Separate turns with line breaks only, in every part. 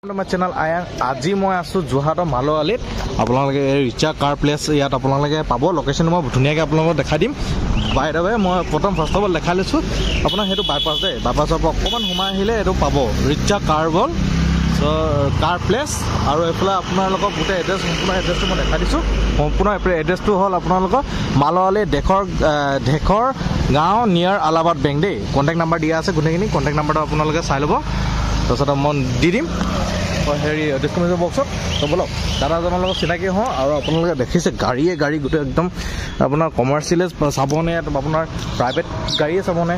My channel Ayang আজি মই আছো জুহাটৰ মালোৱালিত আপোনালোকে ৰিচা কাৰ প্লেস ইয়াত আপোনালোকে পাব লোকেশন মই ধুনিয়াকৈ আপোনালোকক দেখাই দিম বাই দ্য ৱে মই প্ৰথম ফাৰ্স্ট অফ অল দেখাই লৈছো আপোনাৰ হেতু বাইপাস দে বাইপাসৰ পৰা অকমান হুমাই আহিলে এটো পাব ৰিচা কাৰ বল সো কাৰ প্লেস আৰু এফলা আপোনালোকক গুটে এড্ৰেছ সম্পূৰ্ণ এড্ৰেছটো মই দেখাই দিছো সম্পূৰ্ণ এড্ৰেছটো হল আপোনালোকক মালোৱালি ঢেকৰ গাঁও নিয়াৰ আলাবাদ বেংক দে কন্টাক্ট নাম্বাৰ দিয়া আছে গুটেখিনি কন্টাক্ট নাম্বাৰটো আপোনালোকে চাই ল'ব তাৰছত মই দি দিম হেৰি ডিসক্ৰিপশন বক্সত তো বলক দাদাজনৰ লগত চিনাকি হওঁ আৰু আপোনালোকে দেখিছে গাড়ী গুটে একদম আপোনাৰ কমাৰ্চিয়েল চাবনে আপোনাৰ প্ৰাইভেট গাড়ীয়ে চাবনে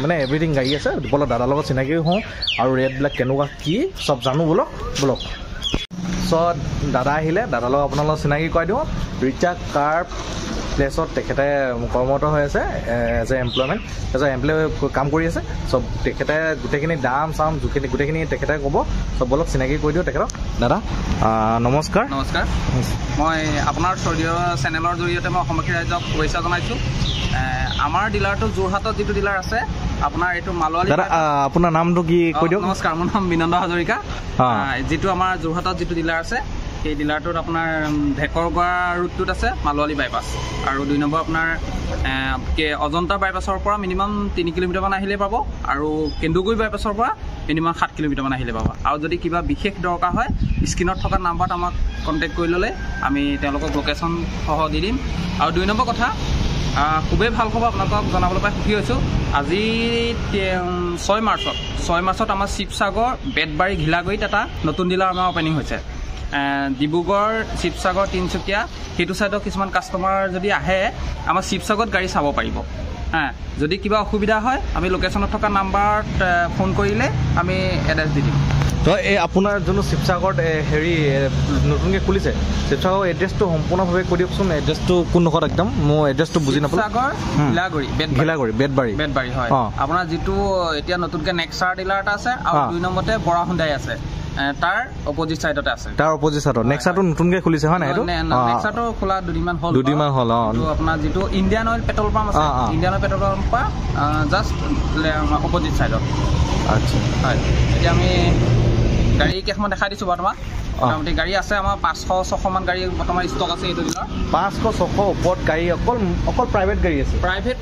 মানে এভৰিথিং গাড়ী আছে বলক দাদাৰ লগত চিনাকি হওঁ আৰু ৰেট ব্লেক কেনেকুৱা কি সব জানো বলক সো দাদা আহিলে দাদাৰ লগত আপোনালোকক চিনাকি কৰাই দিওঁ ৰিচা কাৰ প্লেছত তেখেতে কৰ্মৰত হৈ আছে এজ এ এমপ্লয়মেণ্ট কাম কৰি আছে সব তেখেতে গুটেখিনি দাম চাম গুটেখিনি তেখেতে ক'ব সব বলক চিনাকি কৰি দিওঁ তেখেতক দাদা নমস্কাৰ
মই আপোনাৰ ষ্টুডিঅ' চেনেলৰ জৰিয়তে মই অসমবাসী ৰাইজক শুভেচ্ছা জনাইছোঁ আমাৰ ডিলাৰটো যোৰহাটত যিটো ডিলাৰ আছে আপোনাৰ এইটো মালোৱালি
দাদা আপোনাৰ নামটো কি কৈ দিয়ক
নমস্কাৰ মোৰ নাম বিনন্দ হাজৰিকা যিটো আমাৰ যোৰহাটত যিটো ডিলাৰ আছে এই ডিলাৰটোত আপোনাৰ ঢেকৰগোৱা ৰুটটোত আছে মালোৱালি বাইপাছ আৰু 2 নম্বৰ আপোনাৰ অজন্তা বাইপাছৰ পৰা মিনিমাম 3 কিলোমিটাৰ মান আহিলে পাব আৰু কেন্দুগুৰি বাইপাছৰ পৰা মিনিমাম 7 কিলোমিটাৰ মান আহিলে পাব আৰু যদি কিবা বিশেষ দৰকাৰ হয় স্ক্ৰিনত থকা নাম্বাৰত আমাক কণ্টেক্ট কৰি ল'লে আমি তেওঁলোকক লোকেশ্যন সহ দি দিম আৰু 2 নম্বৰ কথা খুবেই ভাল খবৰ আপোনালোকক জনাবলৈ পাই সুখী হৈছোঁ আজি 6 মাৰ্চত আমাৰ শিৱসাগৰ বেতবাৰী ঘিলাগুৰিত এটা নতুন ডিলাৰ আমাৰ অপেনিং হৈছে ডিব্ৰুগড় শিৱসাগৰ তিনিচুকীয়া সেইটো সাইডৰ কিছুমান কাষ্টমাৰ যদি আহে আমাৰ শিৱসাগৰত গাড়ী চাব পাৰিব যদি কিবা অসুবিধা হয় আমি লোকেশ্যনত থকা নাম্বাৰত ফোন কৰিলে আমি এড্ৰেছ দি দিম
তো এই আপোনাৰ যোনটো শিৱসাগৰত হেৰি নতুনকৈ খুলিছে শিৱসাগৰ এড্ৰেছটো সম্পূৰ্ণভাৱে কৈ দিয়কচোন এড্ৰেছটো কোনডোখৰত একদম মোৰ এড্ৰেছটো বুজি নাপালোঁ
শিৱসাগৰ বেতবাৰী হয় আপোনাৰ যিটো এতিয়া নতুনকৈ নেক্সাৰ ডিলাৰ এটা আছে আৰু 2 নম্বৰতে বৰা হুণ্ডাই আছে তাৰ অপজিট সাইডতে আছে
তাৰ অপজিট সাইডত নেক্সাটো নতুনকৈ খুলিছে হয় না এইটো
নেক্সাটো খোলা দুদিনমান হ'ল আপোনাৰ যিটো ইণ্ডিয়ান অইল পেট্ৰল পাম্প আছে ইণ্ডিয়ান অইল পেট্ৰল পাম্প পৰা জাষ্ট অপজিট সাইডত
আচ্ছা
হয় এতিয়া আমি গাড়ী কেইখনমান দেখাই দিছোঁ বৰ্তমান মোটামুটি গাড়ী আছে আমাৰ 500-600 মান গাড়ী বৰ্তমান ষ্টক আছে এইটো দিনৰ
500-600 ওপৰত গাড়ী অকল প্ৰাইভেট গাড়ী আছে
প্ৰাইভেট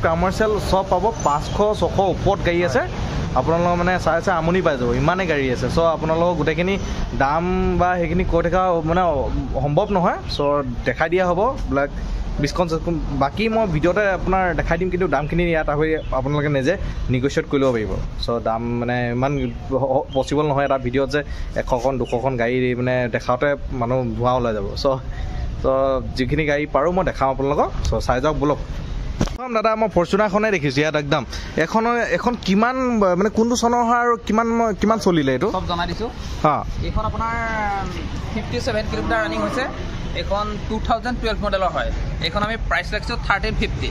কমাৰ্চিয়েল চব পাব
500-600 ওপৰত গাড়ী আছে আপোনালোকৰ মানে চাই আমনি পাই যাব ইমানেই গাড়ী আছে চ' আপোনালোকক গোটেইখিনি দাম বা সেইখিনি কৈ থকা মানে সম্ভৱ নহয় চ' দেখাই দিয়া হ'ব ব্লেক ডিছকাউণ্ট বাকী মই ভিডিঅ'তে আপোনাৰ দেখাই দিম কিন্তু দামখিনি ইয়াত আহি আপোনালোকে নিজে নিগচিয়েট কৰি ল'ব পাৰিব চ' দাম মানে ইমান পচিবল নহয় এটা ভিডিঅ'ত যে 100খন 200খন গাড়ী মানে দেখাওঁতে মানুহ ভুৱা ওলাই যাব চ' যিখিনি গাড়ী পাৰোঁ মই দেখাওঁ আপোনালোকক চ' চাই যাওক বলক দাদা মই ফৰ্চুনাৰখনে দেখিছোঁ ইয়াত একদম এখন কিমান মানে কোনটো চনৰ হয় আৰু কিমান চলিলে এইটো
চব জনাই দিছোঁ এইখন আপোনাৰ 57 কিলোমিটাৰ ৰানিং হৈছে এইখন 2012 মডেলৰ হয় এইখন আমি প্ৰাইচ ৰাখিছোঁ 1350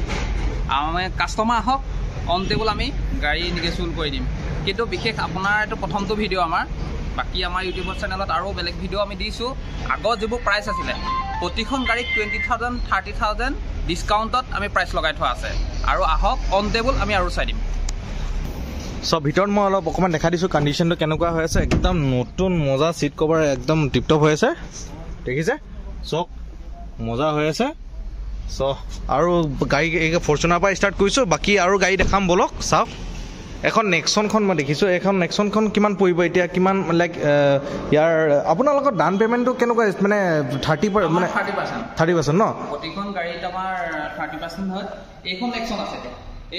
আমি কাষ্টমাৰ আহক অন টেবল আমি গাড়ী নিগেচিয়েট কৰি দিম কিন্তু বিশেষ আপোনাৰ এইটো প্ৰথমটো ভিডিঅ' আমাৰ বাকী আমাৰ ইউটিউবৰ চেনেলত আৰু বেলেগ ভিডিঅ' আমি দিছোঁ আগত যিবোৰ প্ৰাইচ আছিলে প্ৰতিখন গাড়ীত 20,000 30,000 ডিছকাউণ্টত আমি প্ৰাইচ লগাই থোৱা আছে আৰু আহক অন টেবল আমি আৰু চাই দিম
সব ভিতৰত মই অলপ অকণমান দেখাই দিছোঁ কণ্ডিশ্যনটো কেনেকুৱা হৈ আছে একদম নতুন মজা চিট কভাৰ একদম টিপটপ হৈ আছে দেখিছে চক মজা হৈ আছে চ' আৰু গাড়ী ফৰ্চুনাৰ পৰা ষ্টাৰ্ট কৰিছোঁ বাকী আৰু গাড়ী দেখাম বলক চাওক এখন নেক্সনখন মই দেখিছোঁ এখন নেক্সনখন কিমান পৰিব এতিয়া কিমান লাইক ইয়াৰ আপোনালোকৰ ডাউন পে'মেণ্টটো কেনেকুৱা মানে 30% মানে 30% ন
প্ৰতিখন গাড়ীত আমাৰ 30% হয় এইখন নেক্সন আছে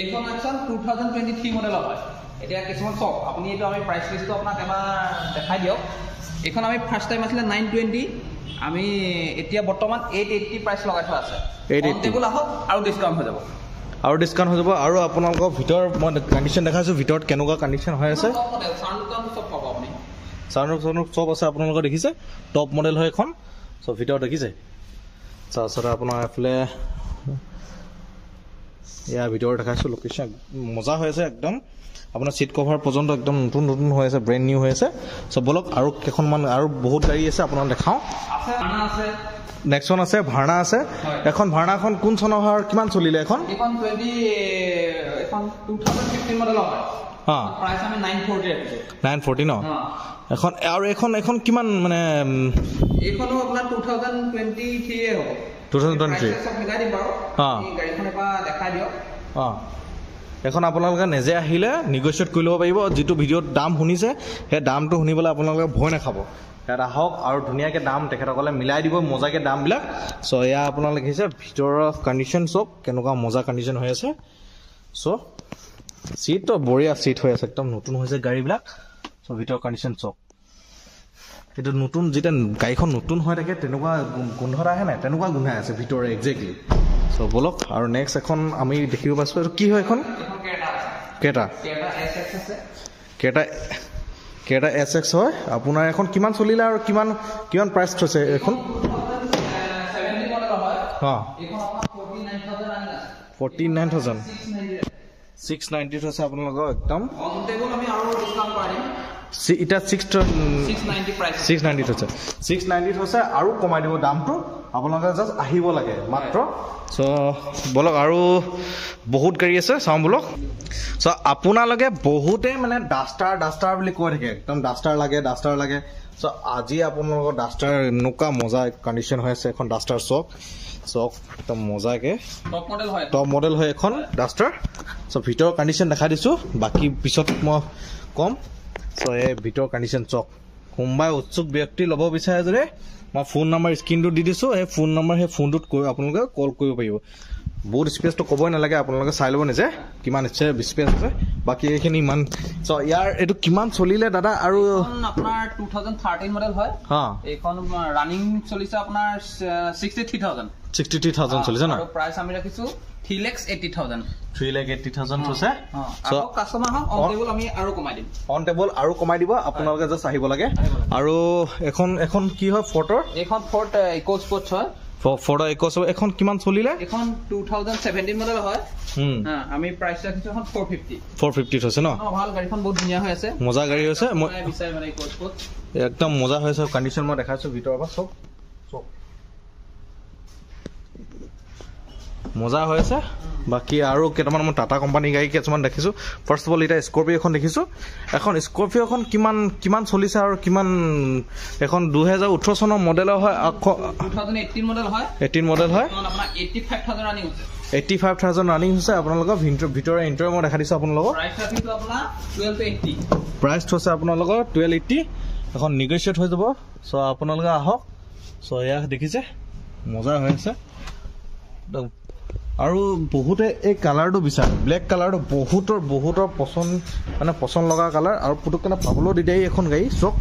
এইখন নেক্সন 2023 মডেলৰ হয় এতিয়া কিছুমান চক আপুনি এইটো আমি প্ৰাইচ লিষ্টটো আপোনাক এবাৰ দেখাই দিয়ক এইখন আমি ফাৰ্ষ্ট টাইম আছিলে 920 আমি এতিয়া বৰ্তমান 880 প্ৰাইচ লগাই থোৱা আছে 880 টেবুল আহক আৰু ডিছকাউণ্ট হৈ যাব
আৰু আপোনালোকৰ ভিতৰত মই কণ্ডিশ্যন দেখাইছোঁ ভিতৰত কেনেকুৱা কণ্ডিশ্যন হৈ আছে চাউণ্ড চব আছে আপোনালোকে দেখিছে টপ মডেল হয় এখন চব ভিতৰত দেখিছে তাৰপিছতে আপোনাৰ এইফালে ইয়াৰ ভিতৰত দেখাইছোঁ লোকেশ্যন মজা হৈ আছে একদম আপোনাৰ চিট কভাৰ পৰ্যন্ত একদম নতুন হৈ আছে ব্ৰেণ্ড নিউ হৈ আছে চব বলক আৰু কেইখনমান আৰু বহুত গাড়ী আছে আপোনাক দেখাওঁ নেক্সন আছে ভাৰ্না আছে এখন ভাৰ্নাখন কোন চনৰ হয় কিমান চলিলে এখন
2015 মডেলৰ হয় প্ৰাইচ আমি 940 ৰাখিছো
940 ন এখন আৰু এখন কিমান মানে
এইখনো আপোনাৰ 2023 এ হ'ব
2023
সব মিলাই দিম বাৰু এই গাড়ীখন এবাৰ দেখাই দিয়ক
এখন আপোনালোকে নিজে আহিলে নিগোচিয়েট কৰি ল'ব পাৰিব যিটো ভিডিঅ'ত দাম শুনিছে সেই দামটো শুনিবলৈ আপোনালোকে ভয় নাখাব ইয়াত আহক আৰু ধুনীয়াকৈ দাম তেখেতসকলে মিলাই দিব মজাকৈ দামবিলাক চ' এয়া আপোনালোকে দেখিছে ভিতৰৰ কণ্ডিশ্যন চব কেনেকুৱা মজা কণ্ডিশ্যন হৈ আছে চ' চিটটো বঢ়িয়া চিট হৈ আছে একদম নতুন হৈছে গাড়ীবিলাক চ' ভিতৰৰ কণ্ডিশ্যন চব এইটো নতুন যেতিয়া গাড়ীখন নতুন হৈ থাকে তেনেকুৱা গোন্ধ এটা আহে নাই তেনেকুৱা গোন্ধাই আছে ভিতৰে একজেক্টলি চ' বলক আৰু নেক্সট এখন আমি দেখিব পাইছোঁ এইটো কি হয় এখন কেটা SX হয় আপোনাৰ এখন কিমান চলিলে আৰু কিমান প্ৰাইচ থৈছে এখন 49,000 690 থৈছে আপোনালোকৰ একদম এতিয়া 690 থৈছে 690 থৈছে আৰু কমাই দিব দামটো আপোনালোকে জাষ্ট আহিব লাগে মাত্ৰ চ' বলক আৰু বহুত গাড়ী আছে চাওঁ বলক চ' আপোনালোকে বহুতে মানে ডাষ্টাৰ বুলি কৈ থাকে একদম ডাষ্টাৰ লাগে চ' আজি আপোনালোকৰ ডাষ্টাৰ এনেকুৱা মজা কণ্ডিশ্যন হৈ আছে এখন ডাষ্টাৰ চক একদম মজাকৈ টপ মডেল হয় এখন ডাষ্টাৰ চ' ভিতৰৰ কণ্ডিশ্যন দেখাই দিছোঁ বাকী পিছত মই ক'ম চ' এই ভিতৰৰ কণ্ডিশ্যন চক কোনোবাই উৎসুক ব্যক্তি ল'ব বিচাৰে যদি মই ফোন নম্বৰ স্ক্ৰীনটো দি দিছোঁ সেই ফোন নম্বৰ সেই ফোনটোত আপোনালোকে কল কৰিব পাৰিব বহুত স্পেচটো ক'বই নালাগে আপোনালোকে চাই ল'ব নিজে কিমান স্পেচ আছে বাকী এইখিনি ইমান চ' ইয়াৰ এইটো কিমান চলিলে দাদা আৰু
আপোনাৰ 2013 মডেল হয় এইখন ৰানিং চলিছে আপোনাৰ
63,000 চলিছে ন
আৰু প্ৰাইচ আমি ৰাখিছোঁ 3,80,000
থৈছে
চ' কাষ্টমাৰ হওক অন টেবল আমি আৰু কমাই দিম
অন টেবল আৰু কমাই দিব আপোনালোকে জাষ্ট আহিব লাগে আৰু এখন কি হয় ফৰ্টৰ
এইখন ফৰ্ট ইকো স্পৰ্টছ হয়
ফৰ্টৰ ইকো এখন কিমান চলিলে
এখন 2017 মডেল হয় আমি প্ৰাইচ ৰাখিছোঁ এখন
450 থৈছে ন
ভাল গাড়ীখন বহুত ধুনীয়া হৈ আছে
মজা গাড়ী হৈছে
বিচাৰে মানে ইকো স্পৰ্টছ
একদম মজা হৈ আছে কণ্ডিশ্যন মই দেখাইছোঁ ভিতৰৰ পৰা চব মজা হৈ আছে বাকী আৰু কেইটামান মই টাটা কোম্পানী গাড়ী কিছুমান দেখিছোঁ ফাৰ্ষ্ট অফ অল এতিয়া স্কৰ্পিঅ' এখন দেখিছোঁ এখন স্কৰ্পিঅ'খন কিমান চলিছে আৰু কিমান এখন 2018 চনৰ মডেলৰ হয়
2018
মডেল হয়
আপোনাৰ 85,000 ৰানিং হৈছে
85,000 ৰানিং হৈছে আপোনালোকৰ ভিতৰৰ ইণ্টাৰ মই দেখাই দিছোঁ আপোনালোকক প্ৰাইচ থৈছে আপোনালোকৰ 1280 এখন নিগোচিয়েট হৈ যাব চ' আপোনালোকে আহক চ' এয়া দেখিছে মজা হৈ আছে আৰু বহুতে এই কালাৰটো বিচাৰে ব্লেক কালাৰটো বহুতৰ পচন্দ লগা কালাৰ আৰু পুতুককৈ পাবলৈও দি দিয়ে এখন গাড়ী চক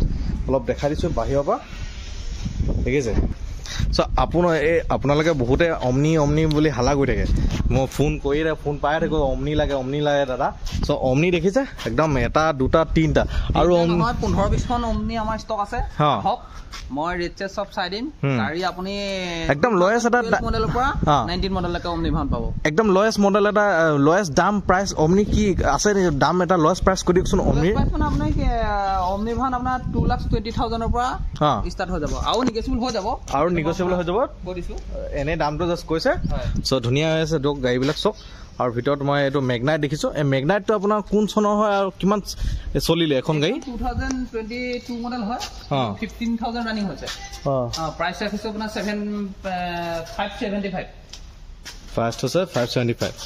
অলপ দেখাই দিছোঁ বাহিৰৰ পৰা দেখিছে চ' আপোনালোকে বহুতে অমনি বুলি হালা কৰি থাকে মই ফোন পাই থাকোঁ অমনি লাগে দাদা চ' অমনি দেখিছে একদম 1 2 3টা আৰু
15-20খন অমনি আমাৰ ষ্টক আছে মই ৰেট চেট সব চাই দিম গাড়ী আপুনি
একদম লয়েষ্ট এটা
মডেলৰ পৰা 19 মডেললৈকে অমনি ভান পাব
একদম লয়েষ্ট মডেল এটা লয়েষ্ট দাম প্ৰাইচ অমনি কি আছে দাম এটা লয়েষ্ট প্ৰাইচ কৈ দিয়কচোন অমনি
মানে আপোনাক অমনি ভান আপোনাৰ 2,20,000 পৰা ষ্টাৰ্ট হৈ যাব আৰু নিগোচিয়েবল হৈ যাব কৈ দিছোঁ
এনে দামটো জাষ্ট কৈছে চ' ধুনীয়া হৈ আছে দিয়ক গাড়ীবিলাক চক আৰু ভিতৰত মই এইটো মেগনাইট দেখিছোঁ এই মেগনাইটটো আপোনাৰ কোন চনৰ হয় আৰু কিমান চলিলে এখন গাড়ী
2022 মডেল হয় 15,000 ৰানিং হৈছে প্ৰাইচ ৰাখিছোঁ আপোনাৰ 575
ফাৰ্ষ্ট হৈছে 575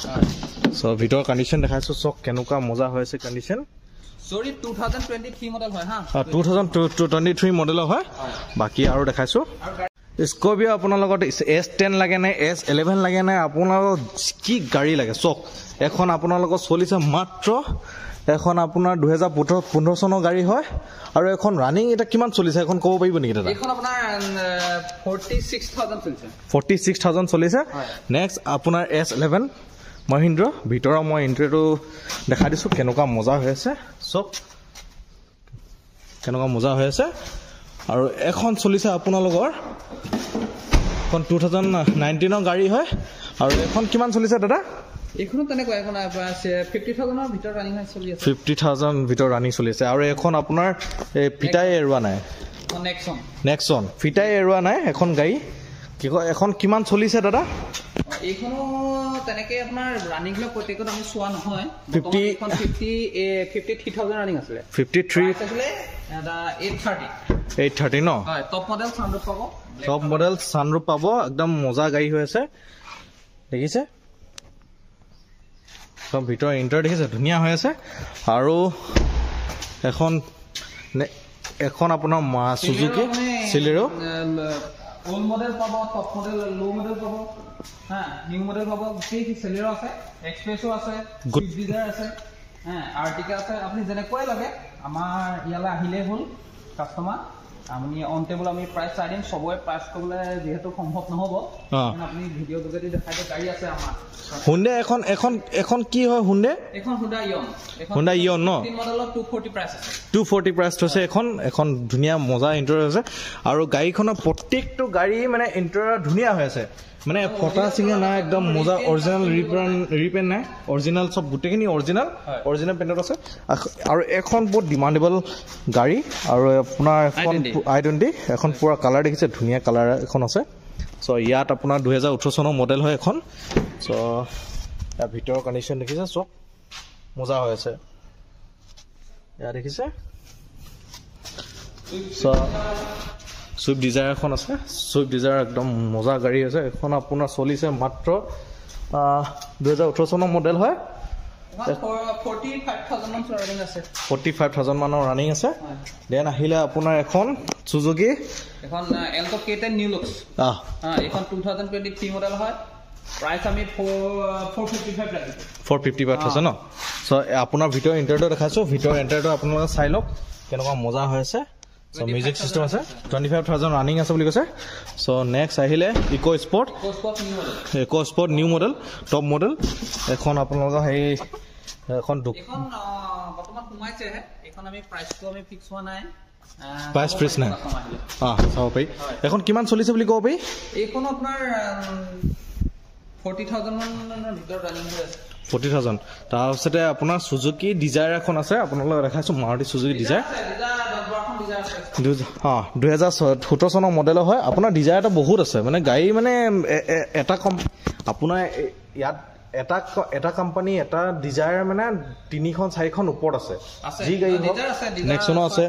চ' ভিতৰৰ কণ্ডিশ্যন দেখাইছোঁ চক কেনেকুৱা মজা হৈ আছে কণ্ডিশ্যন
2023 মডেল হয়
2023 মডেলৰ হয় বাকী আৰু দেখাইছোঁ স্কৰ্পিঅ' আপোনাৰ লগত S10 লাগে নে S11 লাগে নে আপোনালোকৰ কি গাড়ী লাগে চক এখন আপোনালোকৰ চলিছে মাত্ৰ এখন আপোনাৰ 2015 চনৰ গাড়ী হয় আৰু এখন ৰানিং এটা কিমান চলিছে এখন ক'ব পাৰিব নেকি দাদা
এইখন আপোনাৰ 46,000 চলিছে
46,000 চলিছে নেক্সট আপোনাৰ S11 মহিন্দ্ৰ ভিতৰৰ মই ইণ্টেৰিয়ৰটো দেখাই দিছোঁ কেনেকুৱা মজা হৈ আছে চক কেনেকুৱা মজা হৈ আছে আৰু এখন চলিছে আপোনালোকৰ এখন 2019 গাড়ী হয় আৰু এখন কিমান চলিছে দাদা
এইখনো তেনেকুৱা এখন 50,000 ভিতৰত ৰানিং চলি আছে
50,000 ভিতৰত ৰানিং চলি আছে আৰু এখন আপোনাৰ এই ফিটাই এৰুৱা নাই নেক্সন ফিটাই এৰুৱা নাই এখন গাড়ী কি কয় এখন কিমান চলিছে দাদা
এইখনো তেনেকে আপোনাৰ ৰানিং লৈ প্ৰত্যেকত আমি চোৱা নহয় 53,000 ৰানিং আছিলে
53
আছিলে
830 ন
হয় টপ মডেল সানৰুফ পাব
টপ মডেল সানৰুফ পাব একদম মজা গাড়ী হৈ আছে দেখিছে সব ভিতৰ ইন্টাৰ দেখিছে ধুনীয়া হৈ আছে আৰু এখন আপোনাৰ সুজুকি সিলেৰো
ওল্ড মডেল পাব টপ মডেল লো মডেল পাব হ্যাঁ নিউ মডেল পাব কি সিলেৰো আছে এক্সপ্ৰেছো আছে সুইফট ডিজায়াৰ আছে হ্যাঁ আৰ্টিকা আছে আপুনি যেনেকৈ লাগে আমাৰ ইয়ালে আহিলে হ'ল কাস্টমাৰ আমি অন টেবল আমি প্ৰাইস চাই দিম সবৰে প্ৰাইস কবলে যেহেতু সম্ভৱ নহব আপুনি ভিডিও যোগেদি দেখাই দে গাড়ী আছে আমাৰ
হুন্ডে এখন কি হয় হুন্ডে
এখন
হুন্ডা ইয়ন ন
3 মডেলৰ 240 প্ৰাইস আছে
240 প্ৰাইস আছে এখন ধুনীয়া মজা ইন্টাৰ আছে আৰু গাড়ীখনৰ প্ৰত্যেকটো গাড়ী মানে ইন্টাৰ ধুনীয়া হৈ আছে মানে ফটা চিঙে নাই একদম মজা অৰিজিনাল ৰিপেন নাই অৰিজিনাল সব গুটেখিনি অৰিজিনাল পেইন্টত আছে আৰু এখন বহুত ডিমান্ডেবল গাড়ী আৰু আপোনাৰ এখন i20 এখন পুৰা কালাৰ দেখিছে ধুনীয়া কালাৰ এখন আছে সো ইয়াত আপোনাৰ 2018 চনৰ মডেল হয় এখন সো ইয়াৰ ভিতৰৰ কন্ডিশন দেখিছে সব মজা হৈ আছে ইয়াৰ দেখিছে সো সুইফট ডিজায়াৰ এখন আছে সুইফট ডিজায়াৰ একদম মজা গাড়ী আছে এখন আপোনাৰ চলিছে মাত্ৰ 2018 চনৰ মডেল হয় 45,000 মানৰ ৰানিং আছে দেন আহিলে আপোনাৰ এখন সুজুকি
এখন এল্টো K10 নিউ লুকস এখন 2023 মডেল হয় প্ৰাইস আমি 455 ৰাখিছো
455,000 ন সো আপোনাৰ ভিতৰ ইন্টাৰটো দেখাইছো ভিতৰ ইন্টাৰটো আপোনালোকে চাই লওক কেনেকুৱা মজা হৈ আছে সো মিউজিক সিস্টেম আছে 25,000 ৰানিং আছে বুলি কৈছে সো নেক্সট আহিলে EcoSport new model top model এখন আপোনালোকৰ হেই এখন
বৰ্তমান সোমাইছে এখন আমি প্ৰাইসটো আমি ফিক্স হোৱা নাই
প্ৰাইস ফিক্স নাই চাব পাৰি এখন কিমান চলিছে বুলি ক'ব পাৰি
এইখন আপোনাৰ 40,000 মানৰ ভিতৰত ৰানিং হৈ আছে
40,000 তাৰপিছতে আপোনাৰ সুজুকি ডিজায়াৰ এখন আছে আপোনালোকক দেখাইছো মাৰুতি সুজুকি ডিজায়াৰ 2017 চনৰ মডেলৰ হয় আপোনাৰ ডিজায়াৰটা বহুত আছে মানে গাড়ী মানে এটা আপোনাৰ ইয়াত এটা কোম্পানী এটা ডিজায়াৰ মানে 3খন 4খন ওপৰত আছে যি গাড়ী নেক্সনো আছে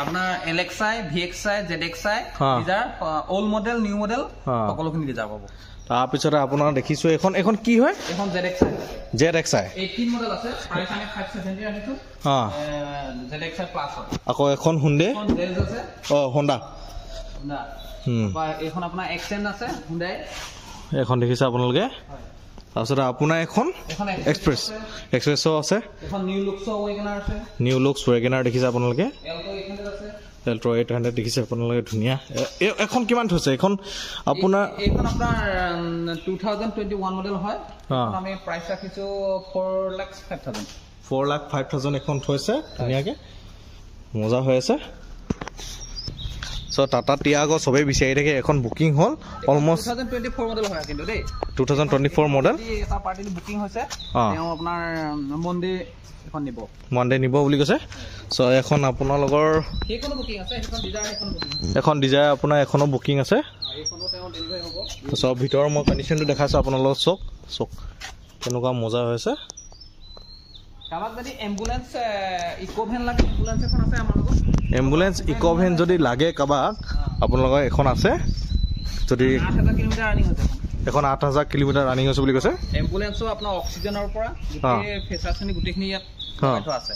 আপোনাৰ LXi VXi ZXi Dzire old model new model সকলোখিনি ডিজায়াৰ পাব
তাৰপিছতে আপোনাৰ দেখিছো এখন কি হয়
এখন ZXi 18 মডেল আছে প্ৰাইস আমি 570 ৰাখিছো ZXi প্লাস
আকৌ এখন হুন্ডে
আছে
হোন্ডা
এখন আপোনাৰ এক্সেন আছে হুন্ডাই
এখন দেখিছে আপোনালোকে তাৰপিছতে আপোনাৰ এখন এক্সপ্ৰেছো আছে
এখন
নিউ লুকস ৱেগনাৰ দেখিছে আপোনালোকে এল্টো 800 দেখিছে আপোনালোকে ধুনীয়া এখন কিমান থৈছে এখন আপোনাৰ
2021 মডেল হয় আমি প্ৰাইস ৰাখিছো
4,05,000 এখন থৈছে ধুনীয়াকে মজা হৈ আছে সো টাটা টিয়াগো সবে বিচাৰি থাকে এখন বুকিং হল অলমোস্ট
2024 মডেল হয় কিন্তু দেই
2024 মডেল
এটা পাৰ্টি বুকিং হৈছে তেওঁ আপোনাৰ
মনডে নিব বুলি কৈছে সো এখন আপোনালোকৰ
সেইখনো বুকিং আছে
এখন ডিজায়াৰ আপোনাৰ এখনো বুকিং আছে
এইখনো তেওঁ ডেলিভাৰি হ'ব
সব ভিতৰ মই কন্ডিশনটো দেখাইছো আপোনালোকক চক কেনেকুৱা মজা হৈছে
কাবাক যদি এম্বুলেন্স ইকোভেন লাগে এম্বুলেন্স এখন আছে আমাৰ লগত
এম্বুলেন্স ইকোভেন যদি লাগে কাবাক আপোনালোকৰ এখন আছে যদি
8,000 কিলোমিটাৰ ৰানিং হৈছে
এখন 8,000 কিলোমিটাৰ ৰানিং হৈছে বুলি কৈছে
এম্বুলেন্সও আপোনাৰ অক্সিজেনৰ পৰা গোটেই ফেচাৰখিনি গোটেইখিনি ইয়াত থোৱা আছে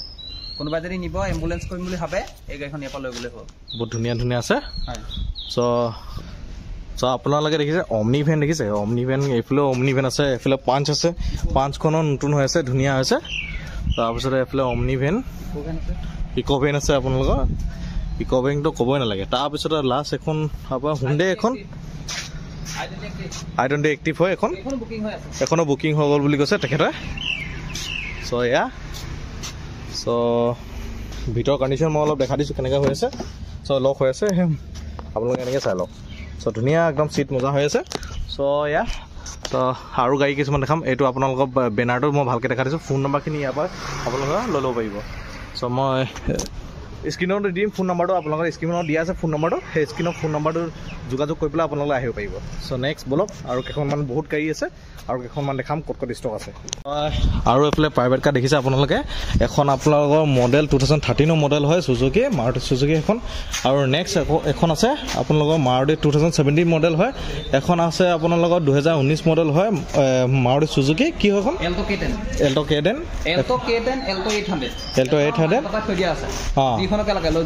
কোনোবা যদি নিব এম্বুলেন্স কৰিম বুলি ভাবে এই গাড়ীখন ইয়াৰ পৰা লৈ গ'লে হ'ল
বহুত ধুনীয়া আছে সো আপোনালোকে দেখিছে অমনি ভেন দেখিছে অমনি ভেন এইফালে অমনি ভেন আছে এইফালে পাঞ্চ আছে পাঞ্চখনো নতুন হৈ আছে ধুনীয়া হৈছে তাৰপিছতে এইফালে অমনি ভেন ইকোভেন আছে আপোনালোকৰ ইকোভেনটো ক'বই নালাগে তাৰপিছতে লাষ্ট এখন আপোনাৰ হুন্ডে এখন i20 এক্টিভ হয় এখনো বুকিং হৈ গ'ল বুলি কৈছে তেখেতে সো সো ভিতৰ কন্ডিশন মই অলপ দেখা দিছোঁ কেনেকৈ হৈ আছে সো লক হৈ আছে আপোনালোকে এনেকৈ চাই লওক সো ধুনীয়া একদম চিট মজা হৈ আছে সো তো আৰু গাড়ী কিছুমান দেখাম এইটো আপোনালোকক বেনাৰটো মই ভালকৈ দেখা দিছোঁ ফোন নম্বৰখিনি ইয়াৰ পৰা আপোনালোকে লৈ ল'ব পাৰিব সো মই স্ক্ৰীনত দিম ফোন নম্বৰটো আপোনালোকৰ স্ক্ৰীনত দিয়া আছে ফোন নম্বৰটো সেই স্ক্ৰীনৰ ফোন নম্বৰটো যোগাযোগ কৰি পেলাই আপোনালোকে আহিব পাৰিব চ' নেক্সট বলক আৰু কেইখনমান বহুত গাড়ী আছে আৰু কেইখনমান দেখাম ক'ত ক'ত ষ্টক আছে আৰু এইফালে প্ৰাইভেট কাৰ দেখিছে আপোনালোকে এখন আপোনালোকৰ মডেল 2013 মডেল হয় চুজুকি মাৰুতি চুজুকি এখন আৰু নেক্সট এখন আছে আপোনালোকৰ মাৰুতি 2017 মডেল হয় এখন আছে আপোনালোকৰ 2019 মডেল হয় মাৰুতি চুজুকি কি হয় এখন
Alto K10
Alto K10
Alto 800
Alto 800
টকা থৈ দিয়া আছে যিখনকে লাগে লৈ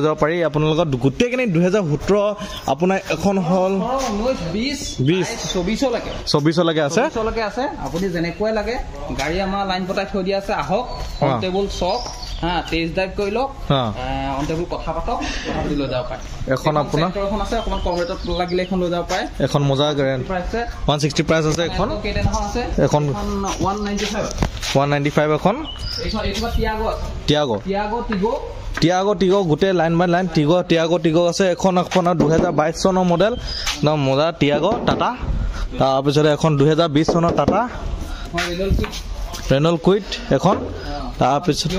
যাব পাৰি
আপোনালোকৰ গোটেইখিনি 2017 আপোনাৰ এখন হল
20 লৈকে আছে আপুনি যেনেকৈ লাগে গাড়ী আমাৰ লাইন পতাই থৈ দিয়া আছে আহক অন টেবুল চক টেষ্ট ড্ৰাইভ কৰি লওক অন টেবুল কথা পাতক লৈ যাব পাৰে এখন আপোনাৰ এখন আছে অকমান কম ৰেটত লাগিলে এখন লৈ যাব পাৰে
এখন মজা গ্ৰেণ্ড 160 প্ৰাইস আছে এখন এখন 195 এখন টিয়াগো গোটেই লাইন বাই লাইন টিয়াগো আছে এখন আপোনাৰ 2022 চনৰ মডেল মজা টিয়াগো টাটা তাৰপিছতে এখন 2020 চনৰ টাটা ৰেনল্ট কুইট এখন তাৰপিছত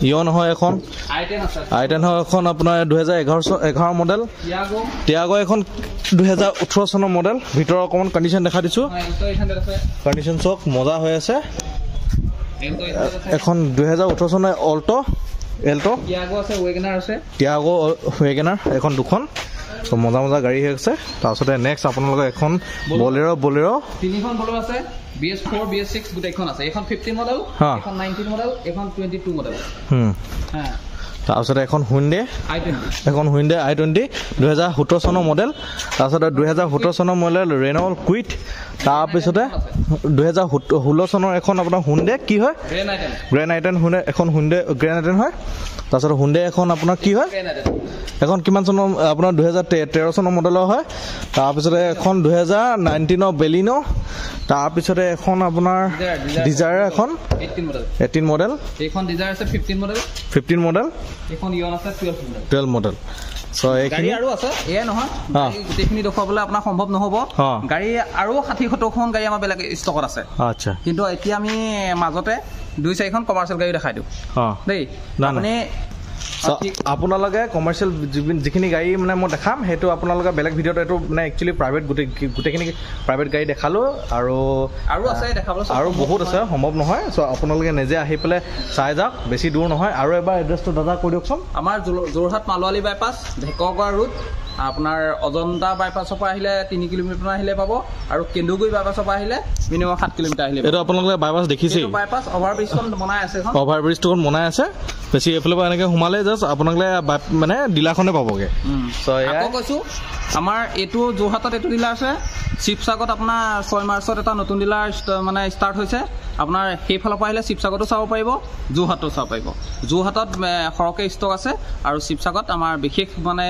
ইয়ন হয় এখন আই10 হয় এখন আপোনাৰ 2011 মডেল টিয়াগো এখন 2018 চনৰ মডেল ভিতৰৰ অকমান কণ্ডিশ্যন দেখা দিছো কণ্ডিশ্যন চক মজা হৈ আছে এখন 2018 চনৰ এল্টো টিয়াগো ৱেগনাৰ এখন দুখন মজা গাড়ী হৈ আছে তাৰপিছতে নেক্সট আপোনালোকৰ এখন বলেৰো
তিনিখন বলেৰো আছে BS4 BS6 গোটেইখন আছে এখন 15 মডেল এখন 19 মডেল এখন 22 মডেল
তাৰপিছতে এখন হুইণ্ডে i20 2017 চনৰ মডেল তাৰপিছতে 2017 চনৰ মডেল ৰেনল্ট কুইট তাৰপিছতে 2016 চনৰ এখন আপোনাৰ হুইণ্ডে কি হয় গ্ৰেণ্ড আইটেন হুইণ্ডে এখন হুইণ্ডে গ্ৰেণ্ড আইটেন হয় তাৰপিছত হুইণ্ডে এখন আপোনাৰ কি হয় এখন কিমান চনৰ আপোনাৰ 2013 চনৰ মডেলৰ হয় তাৰপিছতে এখন 2019 বেলিনো তাৰপিছতে এখন আপোনাৰ ডিজায়াৰ এখন 18 মডেল
এইখন ডিজায়াৰ আছে
15 মডেল
এখন ইয়ন আছে
12 মডেল সো এইখিনি
আৰু আছে এয়া নহয় গোটেইখিনি দেখাবলৈ আপোনাৰ সম্ভৱ নহব গাড়ী আৰু 60-70 খন গাড়ী আমাৰ বেলেগ ষ্টকত আছে
আচ্ছা
কিন্তু এতিয়া আমি মাজতে 2-4খন কমাৰ্চিয়েল গাড়ী দেখাই দিওঁ দেই আপুনি
আপোনালোকে কমাৰ্চিয়েল যিখিনি গাড়ী মানে মই দেখাম সেইটো আপোনালোকে বেলেগ ভিডিঅ'ত এইটো মানে একচুৱেলি প্ৰাইভেট গোটেইখিনি প্ৰাইভেট গাড়ী দেখালোঁ আৰু
আছে দেখাবলৈ
আৰু বহুত আছে সম্ভৱ নহয় চ' আপোনালোকে নিজে আহি পেলাই চাই যাওক বেছি দূৰ নহয় আৰু এবাৰ এড্ৰেছটো দাদা কৈ দিয়কচোন
আমাৰ যোৰহাট মালোৱালি বাইপাছ ঢেকৰগড় ৰোড আপোনাৰ অজন্তা বাইপাছৰ পৰা আহিলে 3 কিলোমিটাৰ আহিলে পাব আৰু কেন্দুগুৰি বাইপাছৰ পৰা আহিলে মিনিমাম 7 কিলোমিটাৰ আহিলে
এইটো আপোনালোকে বাইপাছ দেখিছেই
বাইপাছ অভাৰব্ৰিজখন বনাই আছে
অভাৰব্ৰিজটো বনাই আছে বেছি এইফালৰ পৰা এনেকৈ সোমালে জাষ্ট আপোনালোকে মানে ডিলাৰখনে পাবগৈ
আকৌ কৈছোঁ আমাৰ এইটো যোৰহাটত এইটো ডিলাৰ আছে শিৱসাগৰত আপোনাৰ 6 মাৰ্চত এটা নতুন ডিলাৰ মানে ষ্টাৰ্ট হৈছে আপোনাৰ সেইফালৰ পৰা আহিলে শিৱসাগৰতো চাব পাৰিব যোৰহাটতো চাব পাৰিব যোৰহাটত সৰহকৈ ষ্টক আছে আৰু শিৱসাগৰত আমাৰ বিশেষ মানে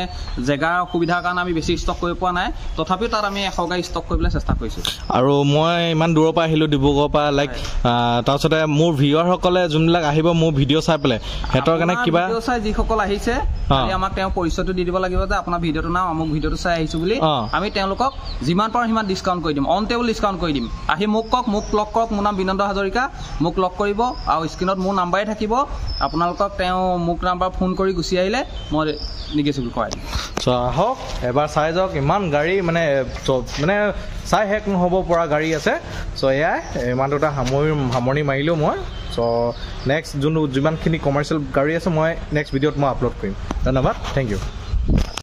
জেগাৰ অসুবিধাৰ কাৰণে আমি বেছি ষ্টক কৰিব পৰা নাই তথাপিও তাত আমি 100 গাড়ী ষ্টক কৰিবলৈ চেষ্টা কৰিছোঁ
আৰু মই ইমান দূৰৰ পৰা আহিলোঁ ডিব্ৰুগড়ৰ পৰা লাইক তাৰপিছতে মোৰ ভিউৱাৰসকলে যোনবিলাক আহিব মোৰ ভিডিঅ' চাই পেলাই সিহঁতৰ কাৰণে কিবা
ভিডিঅ' চাই যিসকল আহিছে আমাক তেওঁ পৰিচয়টো দি দিব লাগিব যে আপোনাৰ ভিডিঅ'টো নাম আমুক ভিডিঅ'টো চাই আহিছোঁ বুলি আমি তেওঁলোকক যিমান পাৰোঁ সিমান ডিছকাউণ্ট কৰি দিম অন টেবুল ডিছকাউণ্ট কৰি দিম আহি মোক কওক মোক লগ কৰক মোৰ নাম বিনন্দ হাজৰিকা মোক লগ কৰিব আৰু স্ক্ৰীণত মোৰ নাম্বাৰে থাকিব আপোনালোকক তেওঁ মোক নাম্বাৰ ফোন কৰি গুচি আহিলে মই নিগেচিবল কৰাই দিম
চ' আহক এবাৰ চাই যাওক ইমান গাড়ী মানে চাই শেষ নহ'ব পৰা গাড়ী আছে চ' এয়াই ইমান দুটা সামৰণি মাৰিলোঁ মই চ' নেক্সট যিমানখিনি কমাৰ্চিয়েল গাড়ী আছে মই নেক্সট ভিডিঅ'ত মই আপলোড কৰিম ধন্যবাদ থেংক ইউ